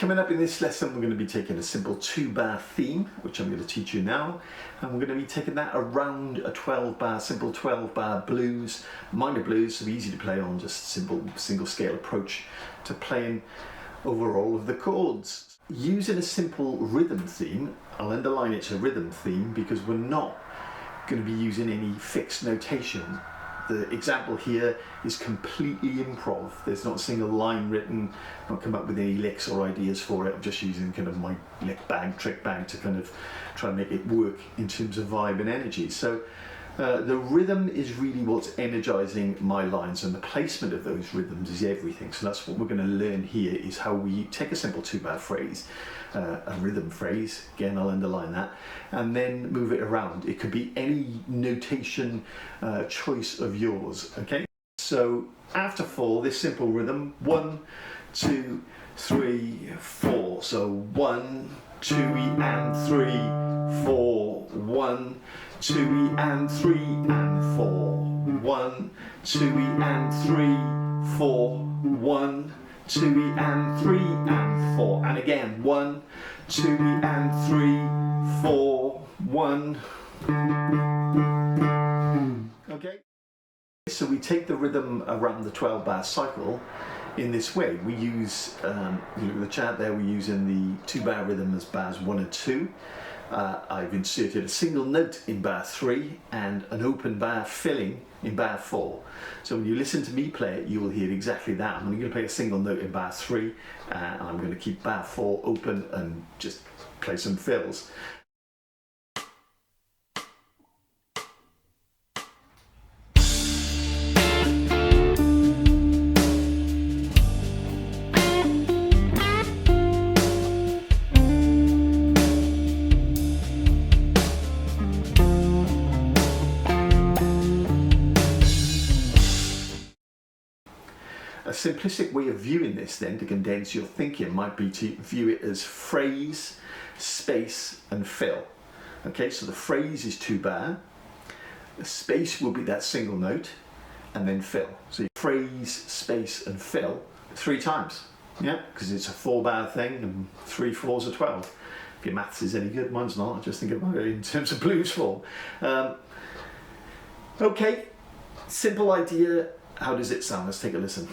Coming up in this lesson, we're going to be taking a simple 2-bar theme, which I'm going to teach you now, and we're going to be taking that around a 12-bar, simple 12-bar blues, minor blues, so easy to play on, just simple single scale approach to playing over all of the chords. Using a simple rhythm theme, I'll underline it's a rhythm theme because we're not going to be using any fixed notation. The example here is completely improv. There's not a single line written. I've not come up with any licks or ideas for it. I'm just using kind of my lick bag, trick bag to kind of try and make it work in terms of vibe and energy. So the rhythm is really what's energizing my lines, and the placement of those rhythms is everything. So that's what we're going to learn here, is how we take a simple 2-bar phrase, a rhythm phrase, again I'll underline that, and then move it around. It could be any notation choice of yours, okay? So after 4, this simple rhythm, 1, 2, 3, 4. So 1, 2 and 3, 4, 1, 2 and 3 and 4, 1, 2 and 3, 4, 1, 2 and 3 and 4, and again 1, 2 and 3, 4, 1. Okay, so we take the rhythm around the 12-bar cycle in this way. We use, you look at the chart there, we're using the 2-bar rhythm as bars 1 and 2. I've inserted a single note in bar 3 and an open bar filling in bar 4. So when you listen to me play it, you will hear exactly that. I'm only going to play a single note in bar 3 and I'm going to keep bar 4 open and just play some fills. A simplistic way of viewing this then, to condense your thinking, might be to view it as phrase, space and fill. Okay, so the phrase is 2-bar, the space will be that single note, and then fill. So phrase, space and fill 3 times, yeah, because it's a 4-bar thing and 3 4s are 12. If your maths is any good, mine's not, I just think about it in terms of blues form. Okay, simple idea. How does it sound? Let's take a listen.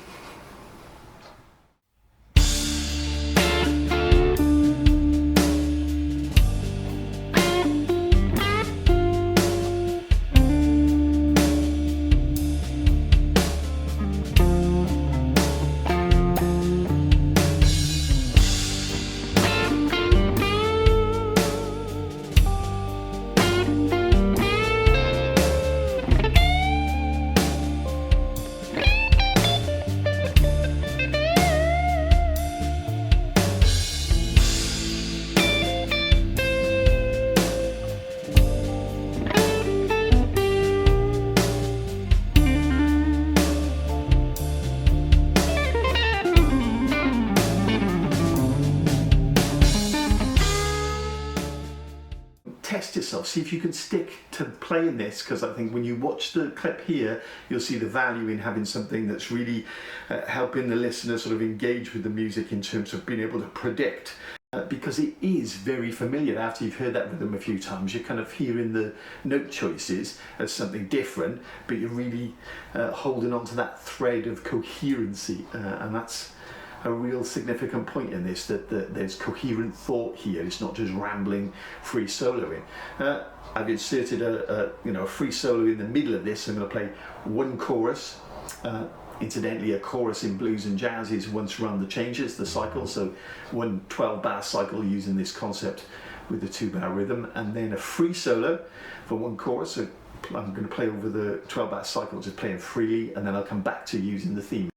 Test yourself, see if you can stick to playing this, because I think when you watch the clip here, you'll see the value in having something that's really helping the listener sort of engage with the music in terms of being able to predict, because it is very familiar. After you've heard that rhythm a few times, you're kind of hearing the note choices as something different, but you're really holding on to that thread of coherency, and that's a real significant point in this, that there's coherent thought here. It's not just rambling free soloing. I've inserted a free solo in the middle of this. I'm going to play one chorus. Incidentally, a chorus in blues and jazz is once run the changes, the cycle, so one 12-bar cycle using this concept with the 2-bar rhythm, and then a free solo for one chorus. So I'm going to play over the 12-bar cycle, just playing freely, and then I'll come back to using the theme.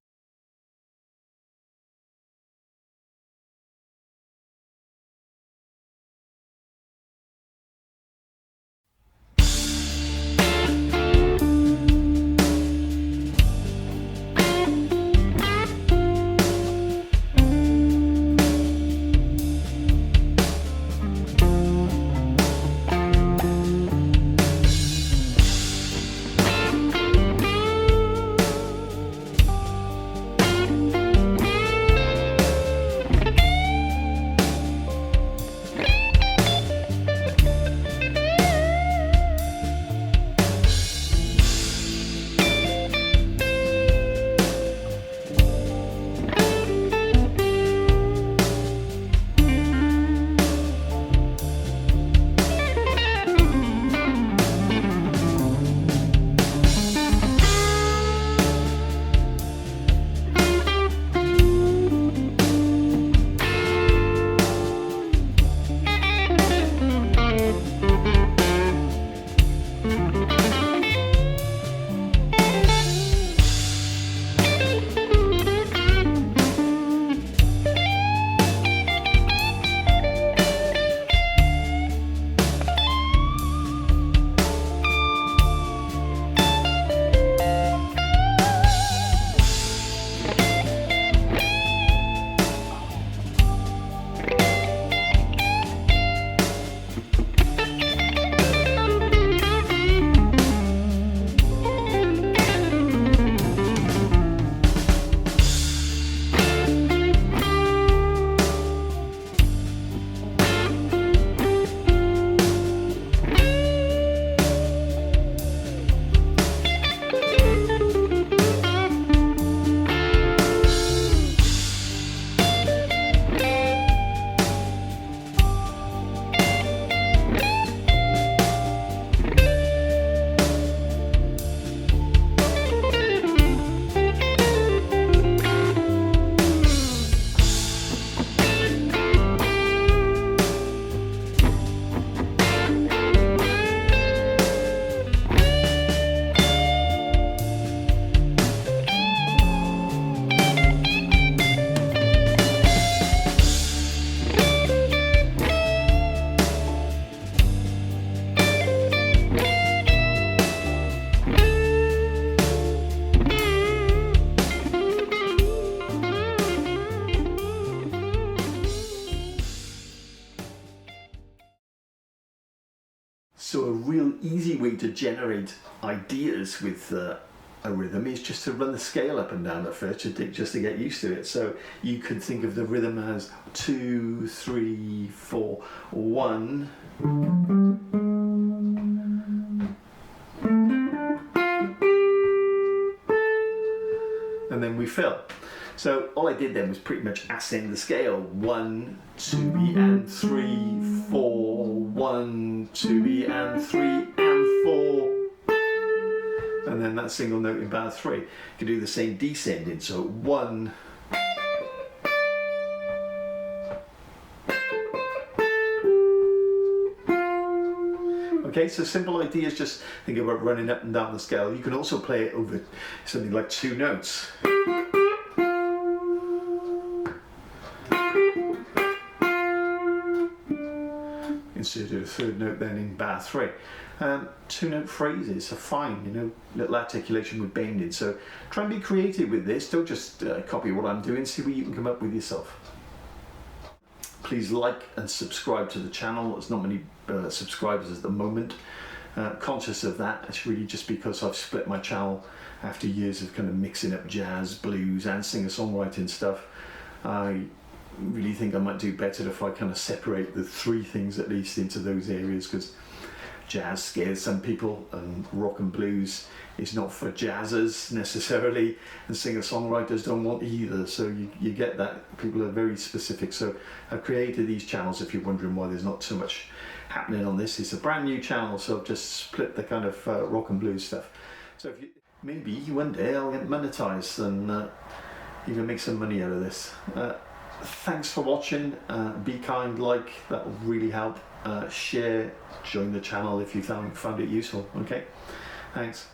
So a real easy way to generate ideas with a rhythm is just to run the scale up and down at first, just to get used to it. So you could think of the rhythm as 2, 3, 4, 1. And then we fill. So all I did then was pretty much ascend the scale. 1, 2, and 3, 4, 1, 2, and 3, and 4. And then that single note in bar 3. You can do the same descending. So 1. Okay, so simple ideas, just think about running up and down the scale. You can also play it over something like 2 notes. Inserted a 3rd note then in bar 3. 2-note phrases are fine, you know, little articulation with bending. So try and be creative with this. Don't just copy what I'm doing. See what you can come up with yourself. Please like and subscribe to the channel. There's not many subscribers at the moment. Conscious of that. It's really just because I've split my channel after years of kind of mixing up jazz, blues and singer-songwriting stuff. I really think I might do better if I kind of separate the 3 things at least into those areas, because jazz scares some people and rock and blues is not for jazzers necessarily, and singer-songwriters don't want either. So you get that people are very specific. So I've created these channels. If you're wondering why there's not so much happening on this, it's a brand new channel, so I've just split the kind of rock and blues stuff. So if maybe one day I'll get monetized and even make some money out of this. Thanks for watching. Be kind, like, that will really help. Share, join the channel if you found it useful. Okay, thanks.